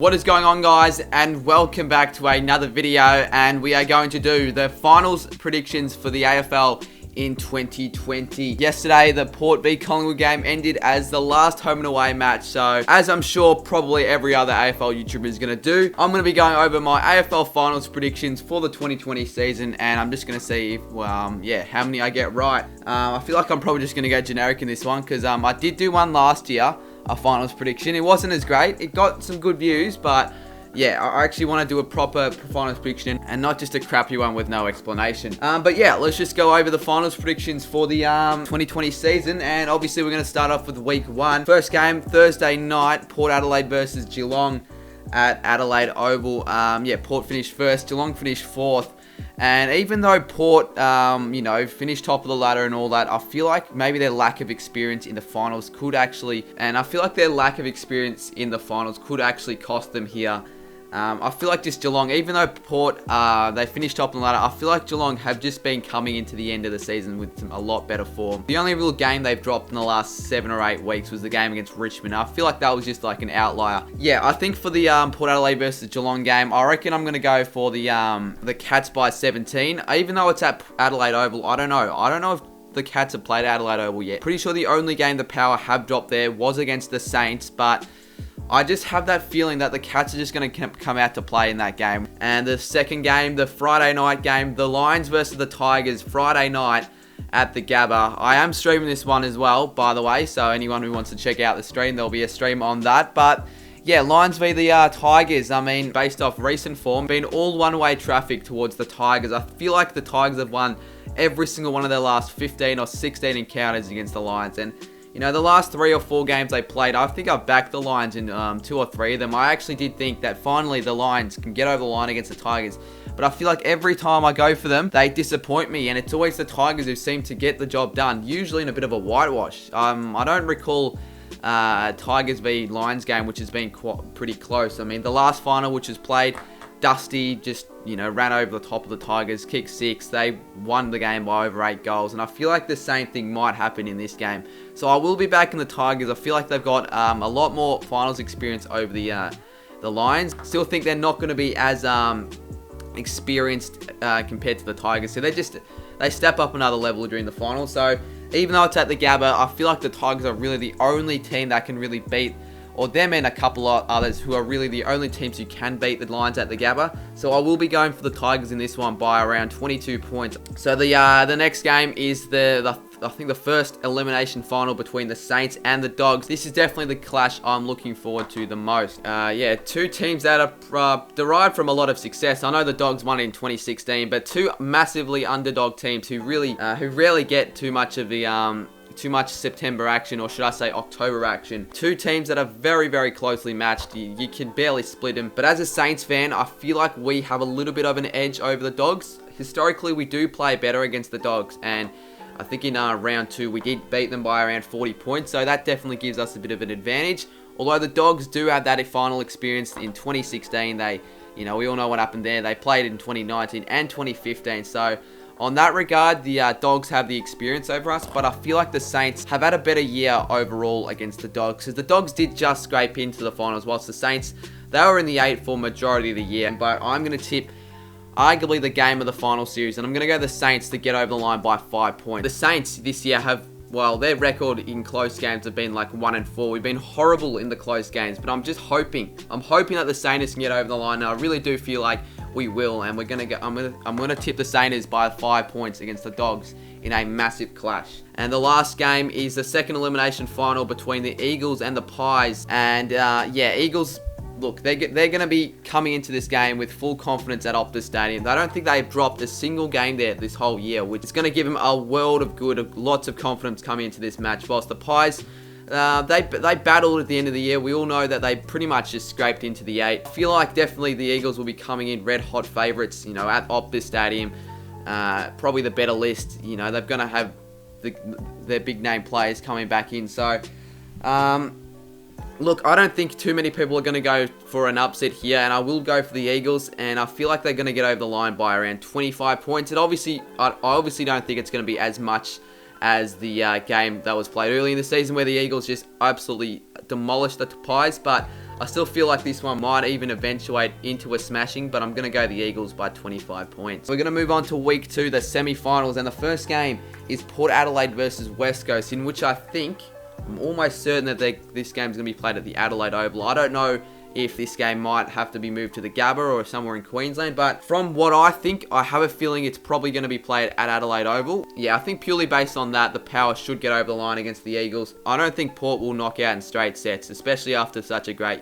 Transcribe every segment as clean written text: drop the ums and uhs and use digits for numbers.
What is going on, guys, and welcome back to another video, and we are going to do the finals predictions for the AFL in 2020. Yesterday, the Port v Collingwood game ended as the last home and away match, so as I'm sure probably every other AFL YouTuber is going to do, I'm going to be going over my AFL finals predictions for the 2020 season, and I'm just going to see if, how many I get right. I feel like I'm probably just going to go generic in this one, because I did do one last year, a finals prediction. It wasn't as great. It got some good views, but yeah, I actually want to do a proper finals prediction and not just a crappy one with no explanation. But yeah, let's just go over the finals predictions for the 2020 season, and obviously we're going to start off with week 1. First game, Thursday night, Port Adelaide versus Geelong at Adelaide Oval. Port finished first, Geelong finished 4th. And even though Port, finished top of the ladder and all that, I feel like maybe their lack of experience in the finals could actually, cost them here. I feel like just Geelong, even though Port, they finished top of the ladder, I feel like Geelong have just been coming into the end of the season with a lot better form. The only real game they've dropped in the last 7 or 8 weeks was the game against Richmond. I feel like that was just like an outlier. Yeah, I think for the Port Adelaide versus Geelong game, I reckon I'm going to go for the Cats by 17. Even though it's at Adelaide Oval, I don't know if the Cats have played Adelaide Oval yet. Pretty sure the only game the Power have dropped there was against the Saints, but I just have that feeling that the Cats are just going to come out to play in that game. And the second game, the Friday night game, the Lions versus the Tigers, Friday night at the Gabba. I am streaming this one as well, by the way, so anyone who wants to check out the stream, there'll be a stream on that. But yeah, Lions v the Tigers, I mean, based off recent form, been all one-way traffic towards the Tigers. I feel like the Tigers have won every single one of their last 15 or 16 encounters against the Lions. And you know, the last 3 or 4 games they played, I think I've backed the Lions in 2 or 3 of them. I actually did think that finally the Lions can get over the line against the Tigers. But I feel like every time I go for them, they disappoint me. And it's always the Tigers who seem to get the job done, usually in a bit of a whitewash. I don't recall Tigers v Lions game, which has been pretty close. I mean, the last final, which was played, Dusty just, ran over the top of the Tigers, kicked 6. They won the game by over 8 goals. And I feel like the same thing might happen in this game. So I will be back in the Tigers. I feel like they've got a lot more finals experience over the Lions. Still think they're not going to be as experienced compared to the Tigers. So they step up another level during the final. So even though it's at the Gabba, I feel like the Tigers are really the only team that can really beat, or them and a couple of others who are really the only teams who can beat the Lions at the Gabba. So I will be going for the Tigers in this one by around 22 points. So the next game is I think the first elimination final between the Saints and the Dogs. This is definitely the clash I'm looking forward to the most. 2 teams that are derived from a lot of success. I know the Dogs won in 2016, but 2 massively underdog teams who rarely get too much of the too much September action, or should I say October action. 2 teams that are very, very closely matched. You can barely split them. But as a Saints fan, I feel like we have a little bit of an edge over the Dogs. Historically, we do play better against the Dogs, and I think in round 2 we did beat them by around 40 points, so that definitely gives us a bit of an advantage. Although the Dogs do have that final experience in 2016, we all know what happened there. They played in 2019 and 2015, so on that regard, the Dogs have the experience over us, but I feel like the Saints have had a better year overall against the Dogs, because the Dogs did just scrape into the finals, whilst the Saints, they were in the 8 for majority of the year. But I'm going to tip arguably the game of the final series, and I'm going to go the Saints to get over the line by 5 points. The Saints this year their record in close games have been like 1-4. We've been horrible in the close games, but I'm hoping that the Saints can get over the line. And I really do feel like we will, and I'm gonna tip the Saints by 5 points against the Dogs in a massive clash. And the last game is the second elimination final between the Eagles and the Pies. And Eagles, look, they're going to be coming into this game with full confidence at Optus Stadium. I don't think they've dropped a single game there this whole year, which is going to give them a world of good, lots of confidence coming into this match. Whilst the Pies, they battled at the end of the year. We all know that they pretty much just scraped into the 8. I feel like definitely the Eagles will be coming in red hot favourites, at Optus Stadium. Probably the better list. They're going to have their big name players coming back in. So, look, I don't think too many people are going to go for an upset here, and I will go for the Eagles, and I feel like they're going to get over the line by around 25 points. I obviously don't think it's going to be as much as the game that was played early in the season where the Eagles just absolutely demolished the Pies, but I still feel like this one might even eventuate into a smashing, but I'm going to go the Eagles by 25 points. We're going to move on to week 2, the semi-finals, and the first game is Port Adelaide versus West Coast, in which I'm almost certain that this game's going to be played at the Adelaide Oval. I don't know if this game might have to be moved to the Gabba or somewhere in Queensland, but from what I think, I have a feeling it's probably going to be played at Adelaide Oval. Yeah, I think purely based on that, the Power should get over the line against the Eagles. I don't think Port will knock out in straight sets, especially after such a great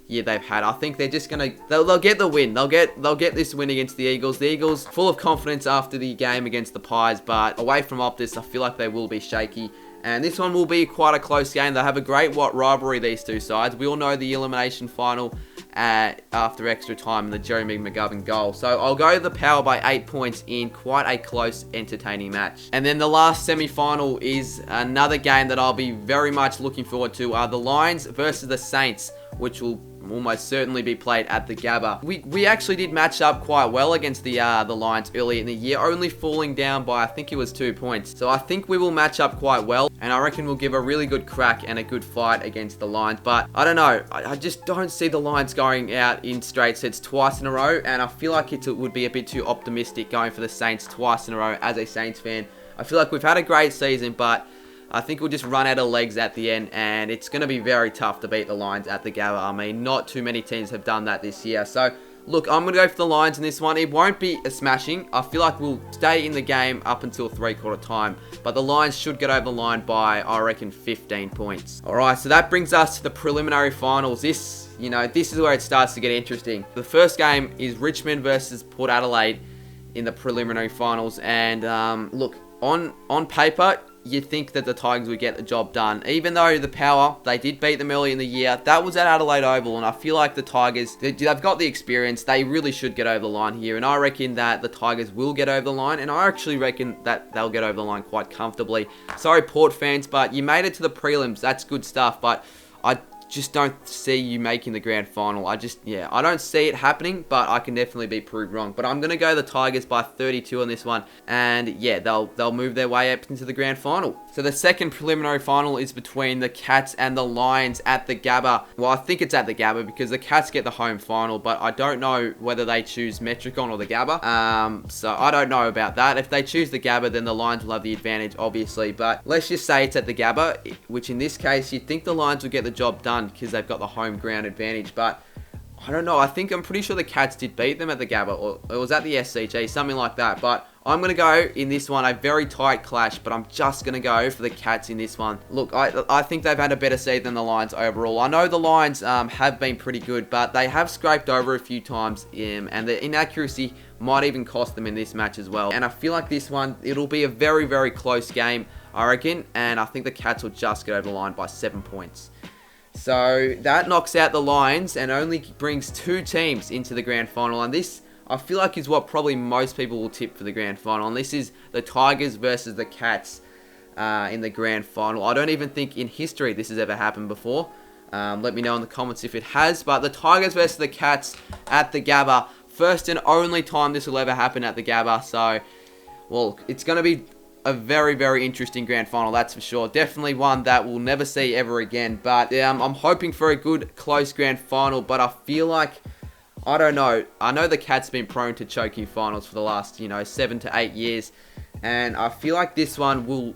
year they've had. I think they're just gonna they'll get the win. They'll get this win against the Eagles. The Eagles full of confidence after the game against the Pies, but away from Optus, I feel like they will be shaky. And this one will be quite a close game. They have a great rivalry, these two sides. We all know the elimination final after extra time and the Jeremy McGovern goal. So I'll go the Power by 8 points in quite a close, entertaining match. And then the last semi-final is another game that I'll be very much looking forward to. The Lions versus the Saints, which will almost certainly be played at the Gabba. We actually did match up quite well against the Lions early in the year, only falling down by, I think it was 2 points. So I think we will match up quite well, and I reckon we'll give a really good crack and a good fight against the Lions. But I don't know, I just don't see the Lions going out in straight sets twice in a row, and I feel like it would be a bit too optimistic going for the Saints twice in a row as a Saints fan. I feel like we've had a great season, but I think we'll just run out of legs at the end, and it's going to be very tough to beat the Lions at the Gabba. I mean, not too many teams have done that this year. So, look, I'm going to go for the Lions in this one. It won't be a smashing. I feel like we'll stay in the game up until three-quarter time, but the Lions should get over the line by, I reckon, 15 points. All right, so that brings us to the preliminary finals. This is where it starts to get interesting. The first game is Richmond versus Port Adelaide in the preliminary finals, and look, on paper, you'd think that the Tigers would get the job done. Even though the Power, they did beat them early in the year, that was at Adelaide Oval, and I feel like the Tigers, they've got the experience. They really should get over the line here, and I reckon that the Tigers will get over the line, and I actually reckon that they'll get over the line quite comfortably. Sorry, Port fans, but you made it to the prelims. That's good stuff, but I just don't see you making the grand final. I don't see it happening, but I can definitely be proved wrong. But I'm going to go the Tigers by 32 on this one, and yeah, they'll move their way up into the grand final. So the second preliminary final is between the Cats and the Lions at the Gabba. Well, I think it's at the Gabba because the Cats get the home final, but I don't know whether they choose Metricon or the Gabba. So I don't know about that. If they choose the Gabba, then the Lions will have the advantage, obviously. But let's just say it's at the Gabba, which in this case, you'd think the Lions will get the job done because they've got the home ground advantage. But I don't know. I'm pretty sure the Cats did beat them at the Gabba, or it was at the SCG, something like that. But I'm going to go in this one, a very tight clash, but I'm just going to go for the Cats in this one. Look, I think they've had a better season than the Lions overall. I know the Lions have been pretty good, but they have scraped over a few times, and the inaccuracy might even cost them in this match as well. And I feel like this one, it'll be a very, very close game, I reckon, and I think the Cats will just get over the line by 7 points. So that knocks out the Lions and only brings 2 teams into the grand final. And this, I feel like, is what probably most people will tip for the grand final. And this is the Tigers versus the Cats in the grand final. I don't even think in history this has ever happened before. Let me know in the comments if it has. But the Tigers versus the Cats at the Gabba. First and only time this will ever happen at the Gabba. So, well, it's going to be a very, very interesting grand final, that's for sure. Definitely one that we'll never see ever again. But I'm hoping for a good, close grand final. But I feel like, I don't know. I know the Cats have been prone to choking finals for the last, 7 to 8 years. And I feel like this one will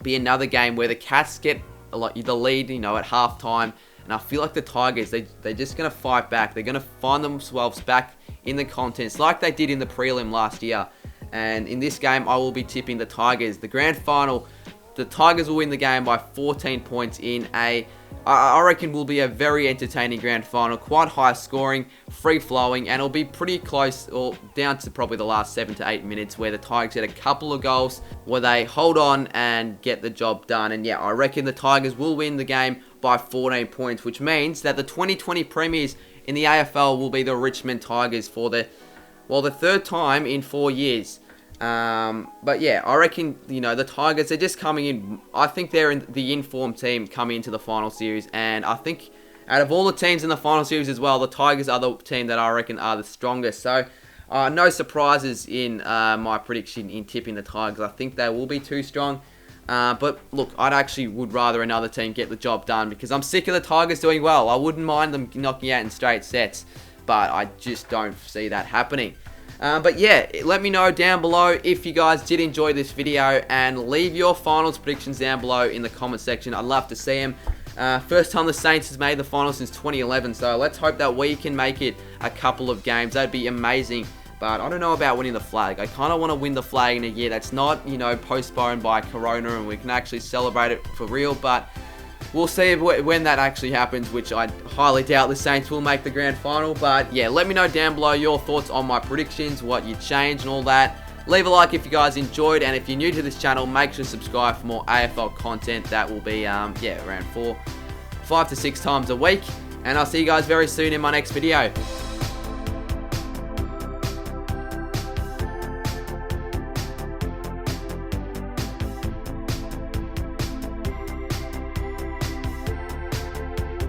be another game where the Cats get the lead, at halftime. And I feel like the Tigers, they're just going to fight back. They're going to find themselves back in the contest like they did in the prelim last year. And in this game, I will be tipping the Tigers. The grand final, the Tigers will win the game by 14 points in I reckon will be a very entertaining grand final. Quite high scoring, free-flowing, and it'll be pretty close, or down to probably the last 7 to 8 minutes, where the Tigers get a couple of goals, where they hold on and get the job done. And yeah, I reckon the Tigers will win the game by 14 points, which means that the 2020 premiers in the AFL will be the Richmond Tigers for the third time in 4 years. But yeah, I reckon, the Tigers, they're just coming in. I think they're the informed team coming into the final series. And I think out of all the teams in the final series as well, the Tigers are the team that I reckon are the strongest. So, no surprises in my prediction in tipping the Tigers. I think they will be too strong. But look, I'd actually would rather another team get the job done because I'm sick of the Tigers doing well. I wouldn't mind them knocking out in straight sets, but I just don't see that happening. But yeah, let me know down below if you guys did enjoy this video, and leave your finals predictions down below in the comment section. I'd love to see them. First time the Saints has made the finals since 2011, so let's hope that we can make it a couple of games. That'd be amazing. But I don't know about winning the flag. I kind of want to win the flag in a year that's not, postponed by Corona, and we can actually celebrate it for real. But we'll see when that actually happens, which I highly doubt the Saints will make the grand final. But yeah, let me know down below your thoughts on my predictions, what you'd change and all that. Leave a like if you guys enjoyed, and if you're new to this channel, make sure to subscribe for more AFL content. That will be, around 5 to 6 times a week. And I'll see you guys very soon in my next video.